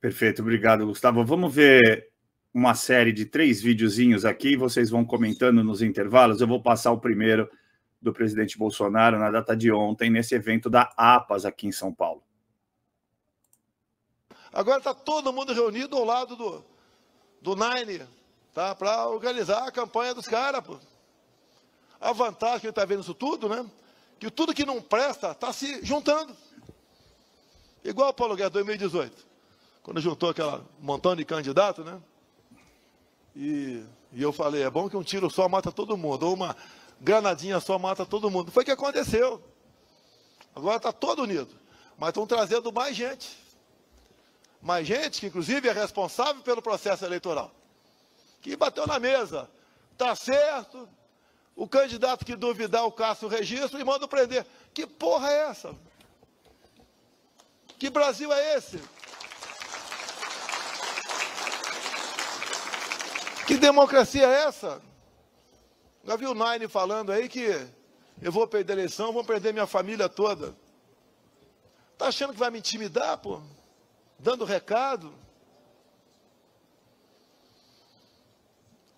Perfeito, obrigado, Gustavo. Vamos ver uma série de 3 videozinhos aqui, vocês vão comentando nos intervalos. Eu vou passar o primeiro do presidente Bolsonaro na data de ontem, nesse evento da APAS aqui em São Paulo. Agora está todo mundo reunido ao lado do Nine, tá? Para organizar a campanha dos caras, pô. A vantagem que ele está vendo isso tudo, né? Que tudo que não presta está se juntando. Igual o Paulo Guedes 2018. Quando juntou aquele montão de candidato, né? E eu falei, é bom que um tiro só mata todo mundo, ou uma granadinha só mata todo mundo. Foi o que aconteceu. Agora está todo unido. Mas estão trazendo mais gente. Mais gente que, inclusive, é responsável pelo processo eleitoral. Que bateu na mesa. Está certo. O candidato que duvidar, o caça o registro e manda prender. Que porra é essa? Que Brasil é esse? Que democracia é essa? Já viu o Nine falando aí que eu vou perder a eleição, vou perder minha família toda. Tá achando que vai me intimidar, pô? Dando recado?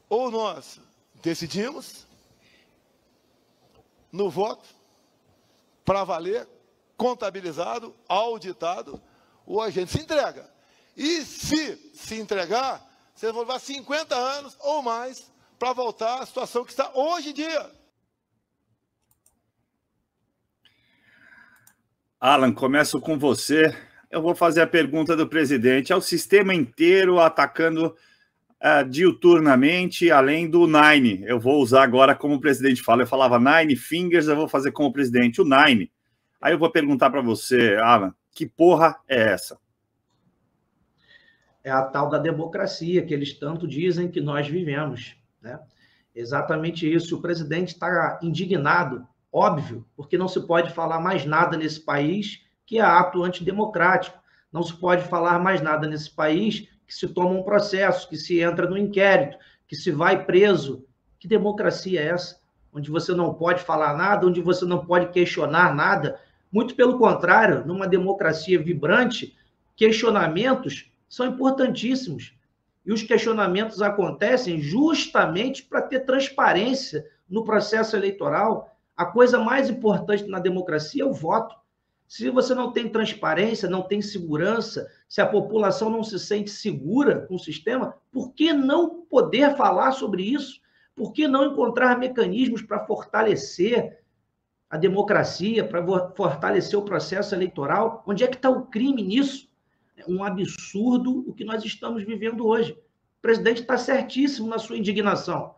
Ou nós decidimos no voto, para valer, contabilizado, auditado, ou a gente se entrega. E se entregar, você vai levar 50 anos ou mais para voltar à situação que está hoje em dia. Alan, começo com você. Eu vou fazer a pergunta do presidente. É o sistema inteiro atacando diuturnamente, além do Nine. Eu vou usar agora como o presidente fala. Eu falava Nine Fingers, eu vou fazer como presidente o Nine. Aí eu vou perguntar para você, Alan, que porra é essa? É a tal da democracia que eles tanto dizem que nós vivemos, né? Exatamente isso. O presidente está indignado, óbvio, porque não se pode falar mais nada nesse país que é ato antidemocrático. Não se pode falar mais nada nesse país que se toma um processo, que se entra no inquérito, que se vai preso. Que democracia é essa? Onde você não pode falar nada, onde você não pode questionar nada. Muito pelo contrário, numa democracia vibrante, questionamentos são importantíssimos. E os questionamentos acontecem justamente para ter transparência no processo eleitoral. A coisa mais importante na democracia é o voto. Se você não tem transparência, não tem segurança, se a população não se sente segura com o sistema, por que não poder falar sobre isso? Por que não encontrar mecanismos para fortalecer a democracia, para fortalecer o processo eleitoral? Onde é que está o crime nisso? É um absurdo o que nós estamos vivendo hoje. O presidente está certíssimo na sua indignação.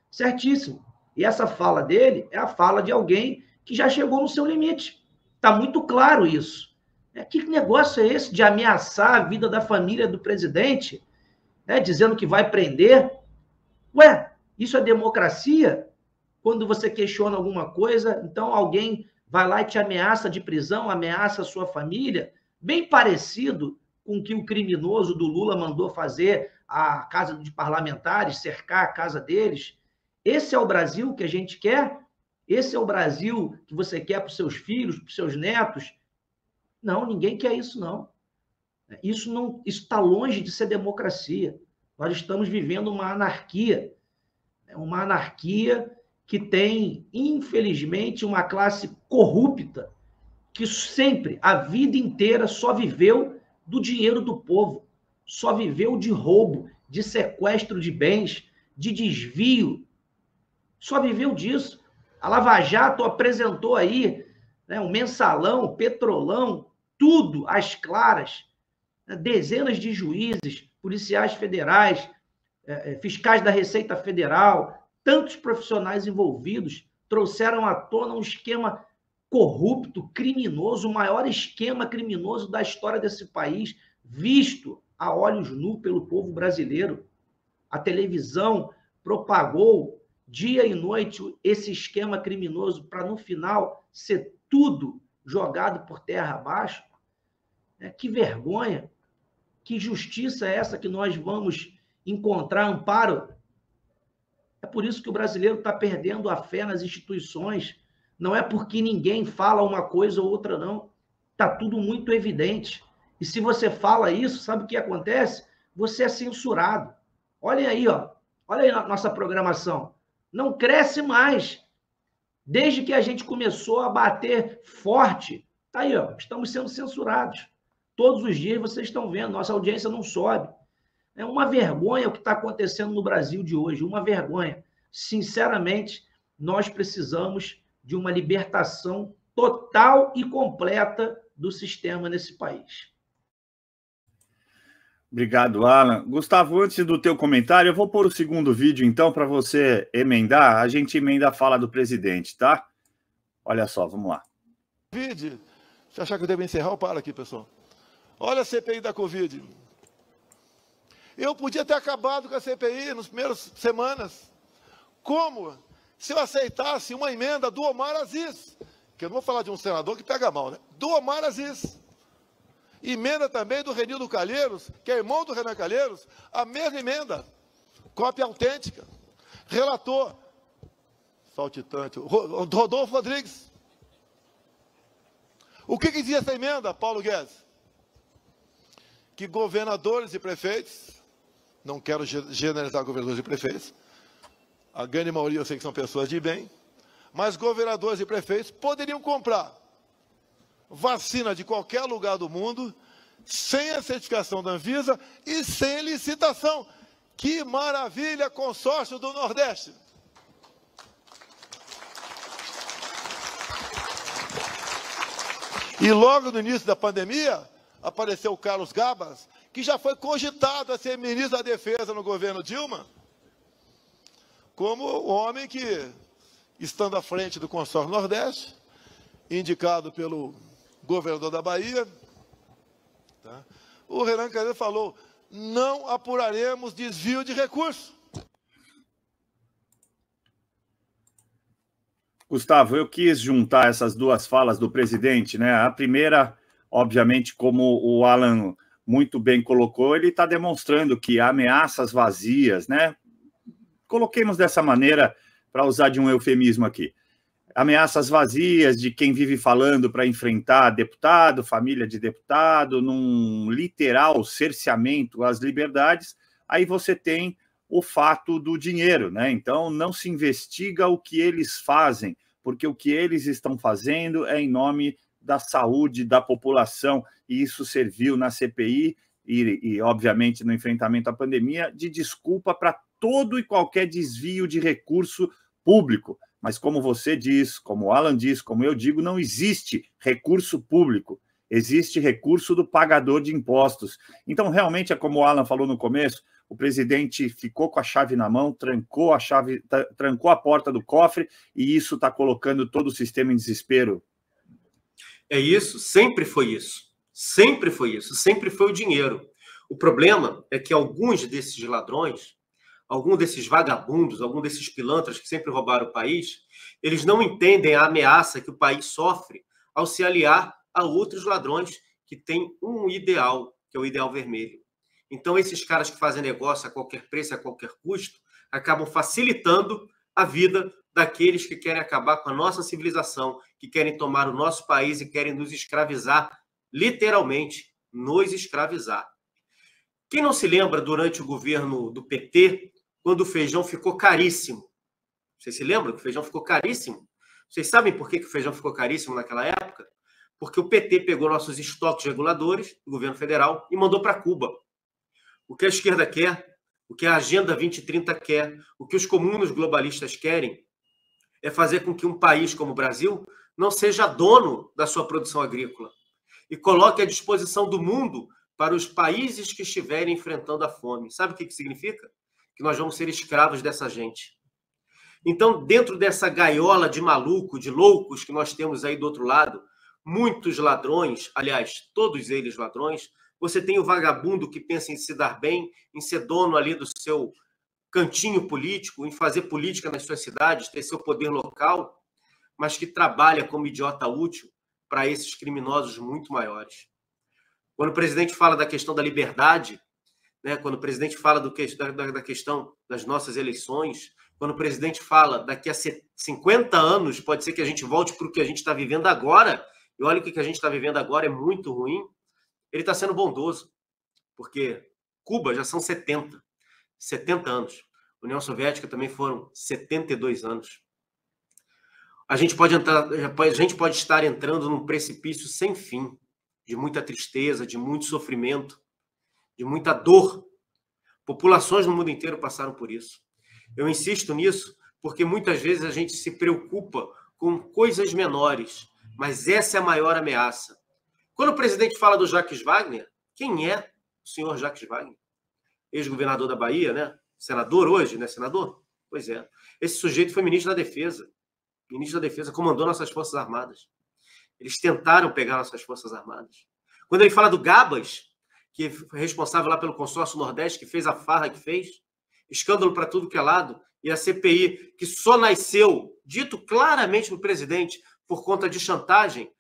Certíssimo. E essa fala dele é a fala de alguém que já chegou no seu limite. Está muito claro isso. Que negócio é esse de ameaçar a vida da família do presidente, né, dizendo que vai prender? Ué, isso é democracia? Quando você questiona alguma coisa, então alguém vai lá e te ameaça de prisão, ameaça a sua família, bem parecido com o que o criminoso do Lula mandou fazer à casa de parlamentares, cercar a casa deles. Esse é o Brasil que a gente quer? Esse é o Brasil que você quer para os seus filhos, para os seus netos? Não, ninguém quer isso, não. Isso está longe de ser democracia. Nós estamos vivendo uma anarquia que tem, infelizmente, uma classe corrupta que sempre, a vida inteira, só viveu do dinheiro do povo, só viveu de roubo, de sequestro de bens, de desvio, só viveu disso. A Lava Jato apresentou aí, né, um mensalão, petrolão, tudo às claras, né, dezenas de juízes, policiais federais, fiscais da Receita Federal, tantos profissionais envolvidos, trouxeram à tona um esquema corrupto, criminoso, o maior esquema criminoso da história desse país, visto a olhos nus pelo povo brasileiro. A televisão propagou dia e noite esse esquema criminoso para, no final, ser tudo jogado por terra abaixo. Que vergonha! Que justiça é essa que nós vamos encontrar amparo? É por isso que o brasileiro está perdendo a fé nas instituições. Não é porque ninguém fala uma coisa ou outra, não. Está tudo muito evidente. E se você fala isso, sabe o que acontece? Você é censurado. Olhem aí, ó. Olha aí a nossa programação. Não cresce mais. Desde que a gente começou a bater forte, tá aí, ó, estamos sendo censurados. Todos os dias vocês estão vendo, nossa audiência não sobe. É uma vergonha o que está acontecendo no Brasil de hoje, uma vergonha. Sinceramente, nós precisamos de uma libertação total e completa do sistema nesse país. Obrigado, Alan. Gustavo, antes do teu comentário, eu vou pôr o segundo vídeo, então, para você emendar. A gente emenda a fala do presidente, tá? Olha só, vamos lá. Covid. Se achar que eu devo encerrar, eu paro aqui, pessoal. Olha a CPI da Covid. Eu podia ter acabado com a CPI nas primeiras semanas. Como? Se eu aceitasse uma emenda do Omar Aziz, que eu não vou falar de um senador que pega mal, né? Do Omar Aziz. Emenda também do Renildo Calheiros, que é irmão do Renan Calheiros, a mesma emenda, cópia autêntica. Relator, saltitante, Rodolfo Rodrigues. O que dizia essa emenda, Paulo Guedes? Que governadores e prefeitos, não quero generalizar governadores e prefeitos, a grande maioria eu sei que são pessoas de bem, mas governadores e prefeitos poderiam comprar vacina de qualquer lugar do mundo, sem a certificação da Anvisa e sem licitação. Que maravilha, consórcio do Nordeste! E logo no início da pandemia, apareceu o Carlos Gabas, que já foi cogitado a ser ministro da Defesa no governo Dilma, como o homem que, estando à frente do consórcio Nordeste, indicado pelo governador da Bahia, tá? O Renan Calheiros falou, não apuraremos desvio de recursos. Gustavo, eu quis juntar essas duas falas do presidente, né? A primeira, obviamente, como o Alan muito bem colocou, ele está demonstrando que ameaças vazias, né? Coloquemos dessa maneira, para usar de um eufemismo aqui. Ameaças vazias de quem vive falando para enfrentar deputado, família de deputado, num literal cerceamento às liberdades, aí você tem o fato do dinheiro, né? Então, não se investiga o que eles fazem, porque o que eles estão fazendo é em nome da saúde da população, e isso serviu na CPI e obviamente, no enfrentamento à pandemia, de desculpa para todo e qualquer desvio de recurso público. Mas como você diz, como o Alan diz, como eu digo, não existe recurso público, existe recurso do pagador de impostos. Então, realmente, é como o Alan falou no começo, o presidente ficou com a chave na mão, trancou a porta do cofre, e isso está colocando todo o sistema em desespero. É isso, sempre foi isso. Sempre foi isso, sempre foi o dinheiro. O problema é que alguns desses ladrões, algum desses vagabundos, algum desses pilantras que sempre roubaram o país, eles não entendem a ameaça que o país sofre ao se aliar a outros ladrões que têm um ideal, que é o ideal vermelho. Então, esses caras que fazem negócio a qualquer preço, a qualquer custo, acabam facilitando a vida daqueles que querem acabar com a nossa civilização, que querem tomar o nosso país e querem nos escravizar, literalmente, nos escravizar. Quem não se lembra, durante o governo do PT, quando o feijão ficou caríssimo? Vocês se lembram que o feijão ficou caríssimo? Vocês sabem por que o feijão ficou caríssimo naquela época? Porque o PT pegou nossos estoques reguladores do governo federal e mandou para Cuba. O que a esquerda quer, o que a Agenda 2030 quer, o que os comunos globalistas querem, é fazer com que um país como o Brasil não seja dono da sua produção agrícola e coloque à disposição do mundo para os países que estiverem enfrentando a fome. Sabe o que significa? Que nós vamos ser escravos dessa gente. Então, dentro dessa gaiola de maluco, de loucos que nós temos aí do outro lado, muitos ladrões, aliás, todos eles ladrões, você tem o vagabundo que pensa em se dar bem, em ser dono ali do seu cantinho político, em fazer política nas suas cidades, ter seu poder local, mas que trabalha como idiota útil para esses criminosos muito maiores. Quando o presidente fala da questão da liberdade, né, quando o presidente fala da questão das nossas eleições, quando o presidente fala daqui a 50 anos, pode ser que a gente volte para o que a gente está vivendo agora, e olha o que a gente está vivendo agora, é muito ruim. ele está sendo bondoso, porque Cuba já são 70 anos. União Soviética também foram 72 anos. A gente pode estar entrando num precipício sem fim, de muita tristeza, de muito sofrimento, de muita dor. Populações no mundo inteiro passaram por isso. Eu insisto nisso porque muitas vezes a gente se preocupa com coisas menores, mas essa é a maior ameaça. Quando o presidente fala do Jacques Wagner, quem é o senhor Jacques Wagner? Ex-governador da Bahia, né? Senador hoje, né? Senador? Pois é. Esse sujeito foi ministro da Defesa. Ministro da Defesa, comandou nossas Forças Armadas. Eles tentaram pegar nossas Forças Armadas. Quando ele fala do Gabas, que foi responsável lá pelo consórcio Nordeste, que fez a farra que fez, escândalo para tudo que é lado, e a CPI, que só nasceu, dito claramente no presidente, por conta de chantagem.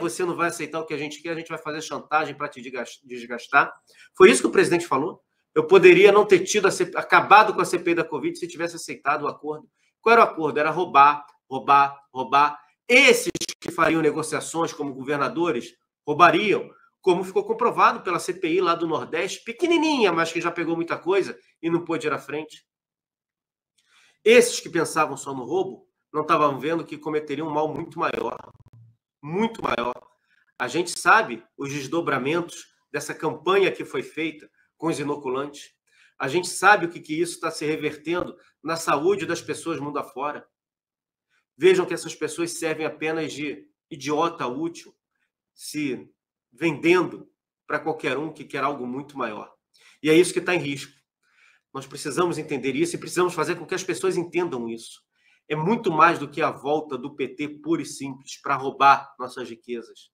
Você não vai aceitar o que a gente quer, a gente vai fazer chantagem para te desgastar. Foi isso que o presidente falou. Eu poderia não ter acabado com a CPI da Covid se tivesse aceitado o acordo. Qual era o acordo? Era roubar. Esses que fariam negociações como governadores roubariam, como ficou comprovado pela CPI lá do Nordeste, pequenininha, mas que já pegou muita coisa e não pôde ir à frente. Esses que pensavam só no roubo não estavam vendo que cometeriam um mal muito maior. Muito maior. A gente sabe os desdobramentos dessa campanha que foi feita com os inoculantes. A gente sabe o que isso está se revertendo na saúde das pessoas mundo afora. Vejam que essas pessoas servem apenas de idiota útil, se vendendo para qualquer um que quer algo muito maior. E é isso que está em risco. Nós precisamos entender isso e precisamos fazer com que as pessoas entendam isso. É muito mais do que a volta do PT pura e simples para roubar nossas riquezas.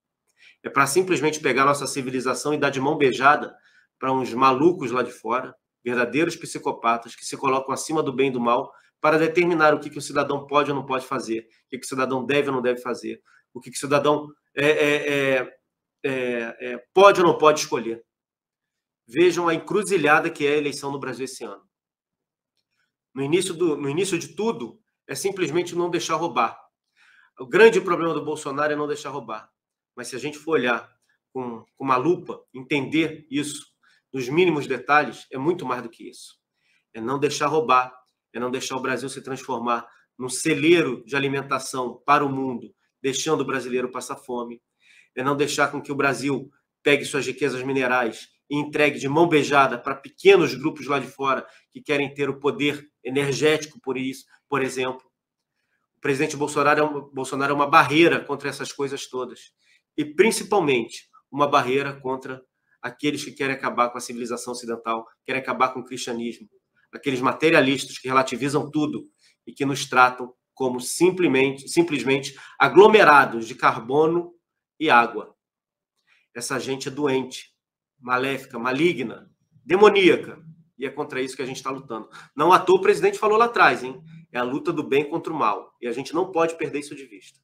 É para simplesmente pegar nossa civilização e dar de mão beijada para uns malucos lá de fora, verdadeiros psicopatas que se colocam acima do bem e do mal para determinar o que o cidadão pode ou não pode fazer, o que o cidadão deve ou não deve fazer, o que o cidadão pode ou não pode escolher. Vejam a encruzilhada que é a eleição no Brasil esse ano. No início de tudo, é simplesmente não deixar roubar. O grande problema do Bolsonaro é não deixar roubar. Mas se a gente for olhar com uma lupa, entender isso nos mínimos detalhes, é muito mais do que isso. É não deixar roubar, é não deixar o Brasil se transformar num celeiro de alimentação para o mundo, deixando o brasileiro passar fome. É não deixar com que o Brasil pegue suas riquezas minerais e entregue de mão beijada para pequenos grupos lá de fora que querem ter o poder energético por exemplo. O presidente Bolsonaro é uma barreira contra essas coisas todas. E, principalmente, uma barreira contra aqueles que querem acabar com a civilização ocidental, querem acabar com o cristianismo, aqueles materialistas que relativizam tudo e que nos tratam como simplesmente aglomerados de carbono e água. Essa gente é doente, maléfica, maligna, demoníaca. E é contra isso que a gente está lutando. Não à toa o presidente falou lá atrás, hein? É a luta do bem contra o mal. E a gente não pode perder isso de vista.